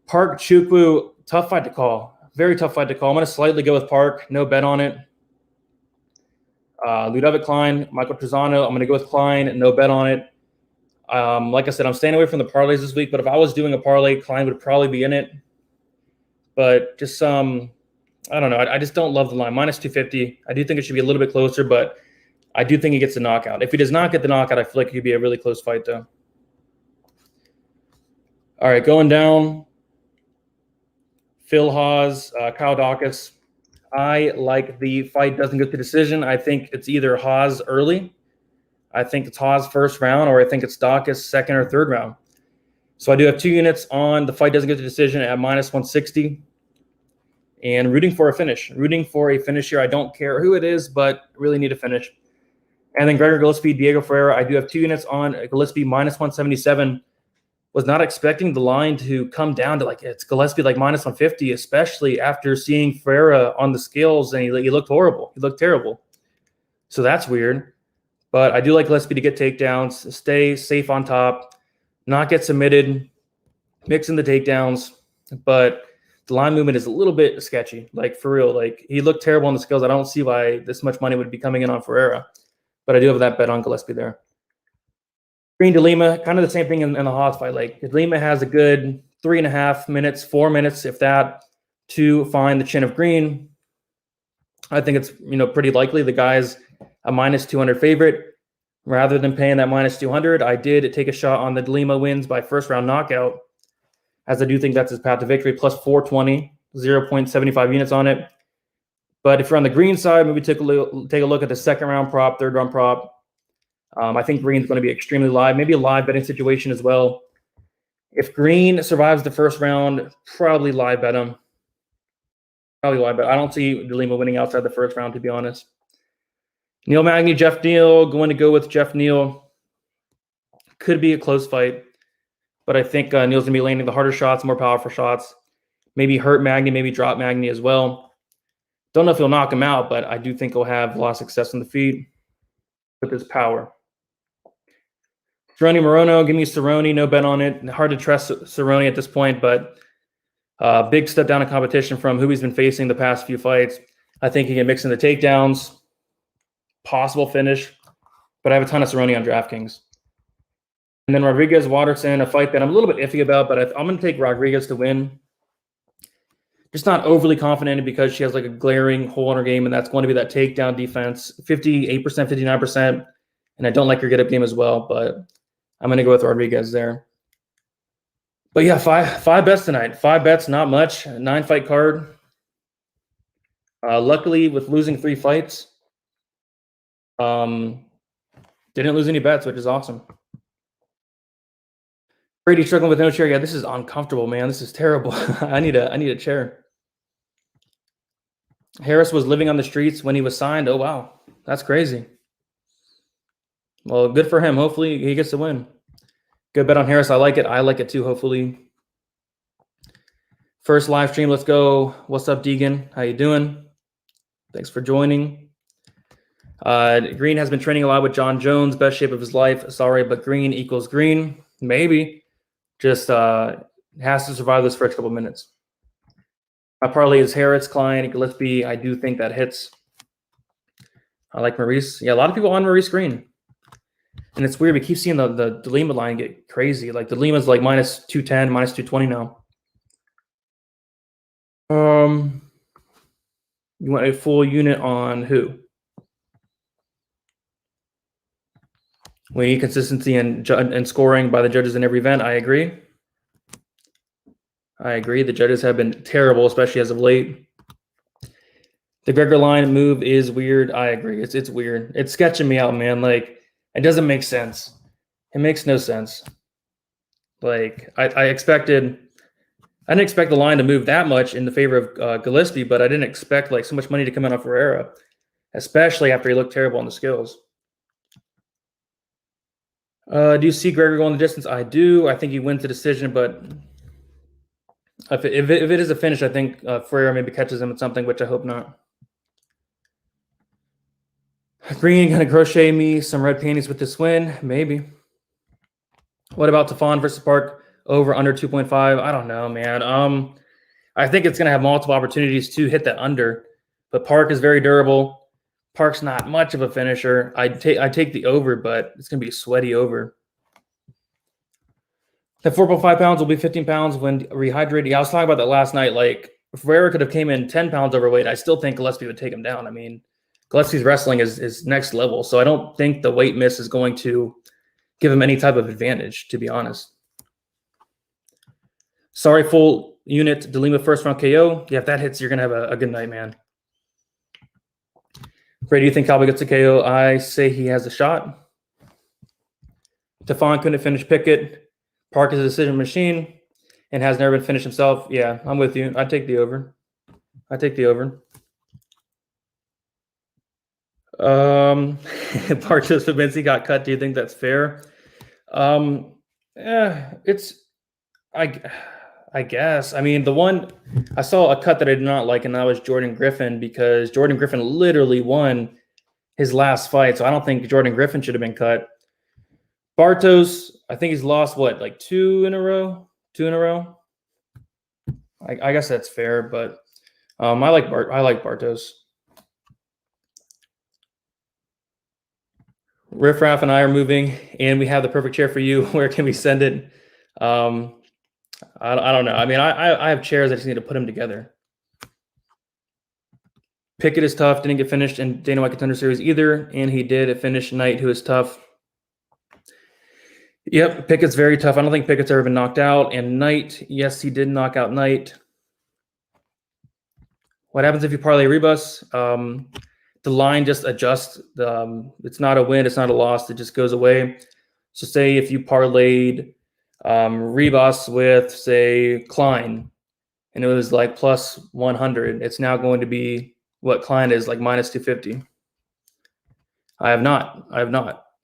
Park Chukwu, tough fight to call. Very tough fight to call. I'm going to slightly go with Park. No bet on it. Ludovic Klein, Michael Trezano. I'm going to go with Klein. No bet on it. Like I said, I'm staying away from the parlays this week. But if I was doing a parlay, Klein would probably be in it. But just I don't know. I just don't love the line. -250. I do think it should be a little bit closer, but I do think he gets the knockout. If he does not get the knockout, I feel like it could be a really close fight, though. All right, going down. Phil Hawes, Kyle Dawkins. I like the fight doesn't go to decision. I think it's either Hawes early. I think it's Hawes first round, or I think it's Dawkins second or third round. So I do have 2 units on the fight doesn't go to decision at -160. And rooting for a finish. Rooting for a finish here. I don't care who it is, but really need a finish. And then Gregor Gillespie, Diego Ferreira. I do have 2 units on Gillespie -177. Was not expecting the line to come down to like it's Gillespie like -150, especially after seeing Ferreira on the scales, and he looked horrible. He looked terrible. So that's weird. But I do like Gillespie to get takedowns, stay safe on top, not get submitted, mix in the takedowns. But the line movement is a little bit sketchy, like for real. Like he looked terrible on the scales. I don't see why this much money would be coming in on Ferreira. but I do have that bet on Gillespie there. Green de Lima, kind of the same thing in the Haas fight. Like, de Lima has a good 3.5 minutes, 4 minutes, if that, to find the chin of Green. I think it's, pretty likely the guy's a minus 200 favorite. Rather than paying that minus 200, I did take a shot on the de Lima wins by first round knockout, as I do think that's his path to victory, plus 420, 0.75 units on it. But if you're on the Green side, maybe take a look at the second round prop, third round prop. I think Green's going to be extremely live, maybe a live betting situation as well. If Green survives the first round, probably live bet him. Probably live bet. I don't see de Lima winning outside the first round, to be honest. Neil Magny, Jeff Neal, going to go with Jeff Neal. Could be a close fight, but I think Neal's going to be landing the harder shots, more powerful shots. Maybe hurt Magny, maybe drop Magny as well. Don't know if he'll knock him out, but I do think he'll have a lot of success on the feet with his power. Cerrone Morono, give me Cerrone, no bet on it. Hard to trust Cerrone at this point, but big step down in competition from who he's been facing the past few fights. I think he can mix in the takedowns, possible finish, but I have a ton of Cerrone on DraftKings. And then Rodriguez, Waterson, a fight that I'm a little bit iffy about, but I'm going to take Rodriguez to win. Just not overly confident in it because she has like a glaring hole in her game, and that's going to be that takedown defense, 58%, 59%. And I don't like her get-up game as well, but I'm going to go with Rodriguez there. But yeah, five bets tonight. 5 bets, not much. 9-fight card. Luckily, with losing 3 fights, didn't lose any bets, which is awesome. Brady struggling with no chair. Yeah, this is uncomfortable, man. This is terrible. I need a chair. Harris was living on the streets when he was signed. Oh, wow. That's crazy. Well, good for him. Hopefully he gets the win. Good bet on Harris. I like it. I like it too, hopefully. First live stream. Let's go. What's up, Deegan? How you doing? Thanks for joining. Green has been training a lot with John Jones. Best shape of his life. Sorry, but Green equals Green. Maybe. Just has to survive this first couple minutes. My parlay is Harris, Klein, Gillespie. I do think that hits. I like Maurice. Yeah, a lot of people on Maurice Green. And it's weird. We keep seeing the de Lima line get crazy. Like, de Lima's like minus 210, minus 220 now. You want a full unit on who? We need consistency and scoring by the judges in every event. I agree. The judges have been terrible, especially as of late. The Gregor line move is weird. I agree. It's weird. It's sketching me out, man. Like, it doesn't make sense. It makes no sense. Like, I didn't expect the line to move that much in the favor of Gillespie, but I didn't expect like so much money to come in on Ferreira, especially after he looked terrible on the skills. Do you see Gregor going the distance? I do. I think he wins the decision, but if it is a finish, I think Ferreira maybe catches him at something, which I hope not. Green going to crochet me some red panties with this win? Maybe. What about Tafon versus Park over under 2.5? I don't know, man. I think it's going to have multiple opportunities to hit that under, but Park is very durable. Park's not much of a finisher. I take the over, but it's going to be a sweaty over. The 4.5 pounds will be 15 pounds when rehydrated. Yeah, I was talking about that last night. Like, if Ferreira could have came in 10 pounds overweight, I still think Gillespie would take him down. I mean, Gillespie's wrestling is next level, so I don't think the weight miss is going to give him any type of advantage, to be honest. Sorry, full unit, de Lima first round KO. Yeah, if that hits, you're going to have a good night, man. Ray, do you think Cowboy gets a KO? I say he has a shot. Tafon couldn't finish Pickett. Park is a decision machine and has never been finished himself. Yeah, I'm with you. I'd take the over. Park just Vinci got cut. Do you think that's fair? Yeah, I guess. I mean, the one I saw a cut that I did not like, and that was Jordan Griffin, because Jordan Griffin literally won his last fight. So I don't think Jordan Griffin should have been cut. Bartos, I think he's lost what, like 2 in a row? I guess that's fair, but I like Bartos. Riff Raff and I are moving, and we have the perfect chair for you. Where can we send it? I don't know. I mean, I have chairs. I just need to put them together. Pickett is tough. Didn't get finished in Dana White Contender Series either, and he did finish Knight, who is tough. Yep, Pickett's very tough. I don't think Pickett's ever been knocked out. And Knight, yes, he did knock out Knight. What happens if you parlay Rebus? The line just adjusts. It's not a win. It's not a loss. It just goes away. So say if you parlayed Rebus with, say, Klein, and it was like plus 100, it's now going to be what Klein is, like minus 250. I have not.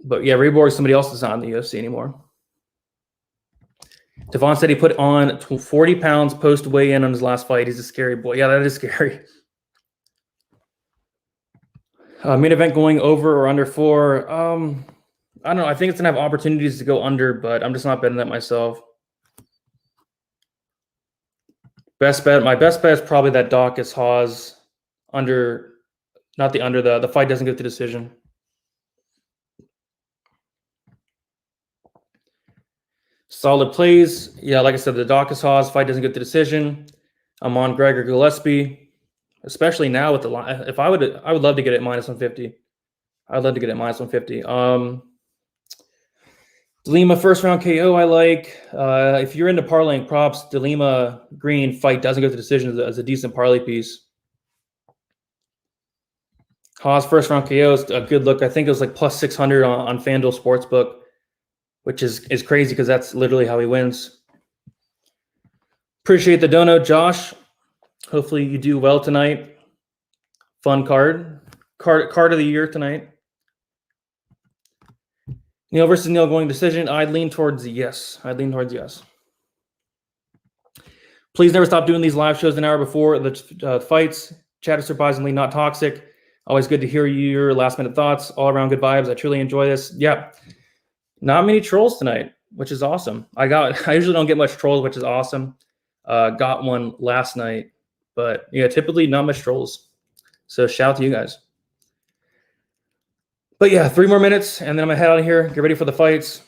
But yeah, Reborg, somebody else is not in the UFC anymore. Devon said he put on 40 pounds post weigh-in on his last fight. He's a scary boy. Yeah, that is scary. Main event going over or under 4. I don't know. I think it's going to have opportunities to go under, but I'm just not betting that myself. Best bet. My best bet is probably that Dawkins Hawes under, not the under, the fight doesn't go to decision. Solid plays. Yeah, like I said, the Dawkins Hawes fight doesn't get the decision. I'm on Gregor Gillespie, especially now with the line. If I would love to get it minus 150. I'd love to get it minus 150. DeLima first round KO I like. If you're into parlaying props, DeLima Green fight doesn't go to decision as a decent parlay piece. Hawes first round KO is a good look. I think it was like plus 600 on FanDuel Sportsbook, which is crazy because that's literally how he wins. Appreciate the dono, Josh. Hopefully you do well tonight. Fun card of the year tonight. Neil versus Neil going decision. I'd lean towards yes. Please never stop doing these live shows an hour before the fights. Chat is surprisingly not toxic. Always good to hear your last minute thoughts. All around good vibes. I truly enjoy this. Yeah. Not many trolls tonight, which is awesome. I usually don't get much trolls, which is awesome. Got one last night, but yeah, typically not much trolls. So shout out to you guys. But yeah, 3 more minutes, and then I'm gonna head out of here. Get ready for the fights.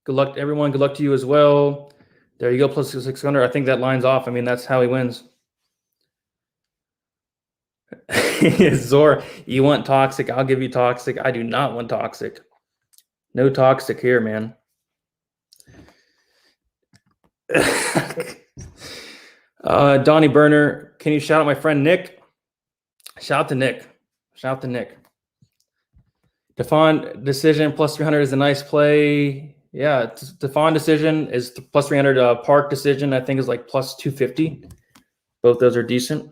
Good luck to everyone. Good luck to you as well. There you go, plus 600. I think that line's off. I mean, that's how he wins. Zor, you want toxic? I'll give you toxic. I do not want toxic. No toxic here, man. Donnie Burner, can you shout out my friend Nick? Shout out to Nick. Defon decision plus 300 is a nice play. Yeah, Defon decision is plus 300. Park decision I think is like plus 250. Both those are decent.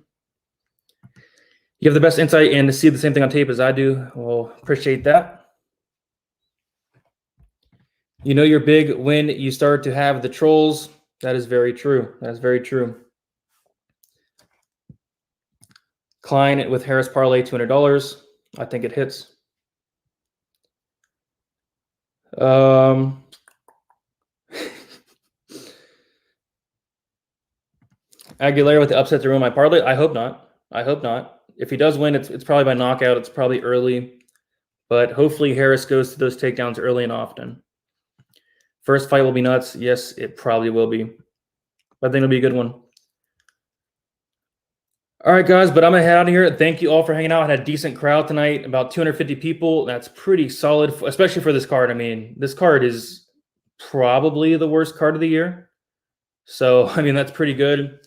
You have the best insight and to see the same thing on tape as I do. Well, appreciate that. You know you're big when you start to have the trolls. That is very true. Klein with Harris parlay, $200. I think it hits. Aguilera with the upset to ruin my parlay. I hope not. If he does win, it's probably by knockout. It's probably early. But hopefully Harris goes to those takedowns early and often. First fight will be nuts. Yes, it probably will be. But I think it'll be a good one. All right, guys, but I'm going to head out of here. Thank you all for hanging out. I had a decent crowd tonight, about 250 people. That's pretty solid, especially for this card. I mean, this card is probably the worst card of the year. So, I mean, that's pretty good.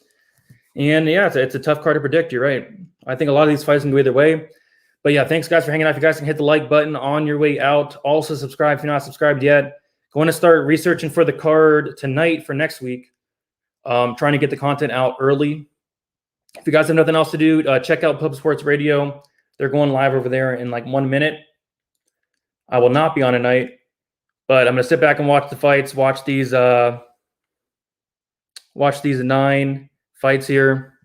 And yeah, it's a tough card to predict. You're right. I think a lot of these fights can go either way. But yeah, thanks guys for hanging out. If you guys can hit the like button on your way out. Also subscribe if you're not subscribed yet. Going to start researching for the card tonight for next week. Trying to get the content out early. If you guys have nothing else to do, check out Pub Sports Radio. They're going live over there in like 1 minute. I will not be on tonight, but I'm going to sit back and watch the fights. Watch these 9 fights here.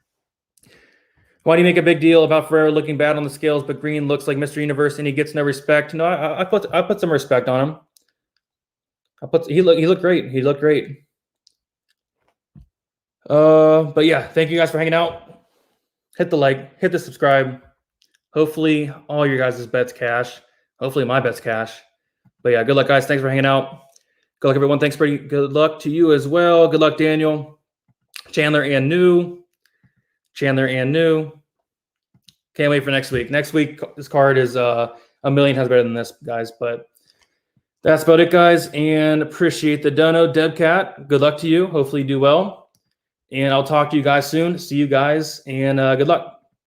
Why do you make a big deal about Ferreira looking bad on the scales, but Green looks like Mr. Universe and he gets no respect? No, I put some respect on him. He looked great. But yeah, thank you guys for hanging out. Hit the like, hit the subscribe. Hopefully all your guys' bets cash. Hopefully my bets cash. But yeah, good luck, guys. Thanks for hanging out. Good luck, everyone. Thanks for good luck to you as well. Good luck, Daniel, Chandler, and New. Can't wait for next week. Next week, this card is a million times better than this, guys. But that's about it, guys. And appreciate the dono, Debcat. Good luck to you. Hopefully you do well. And I'll talk to you guys soon. See you guys, and good luck.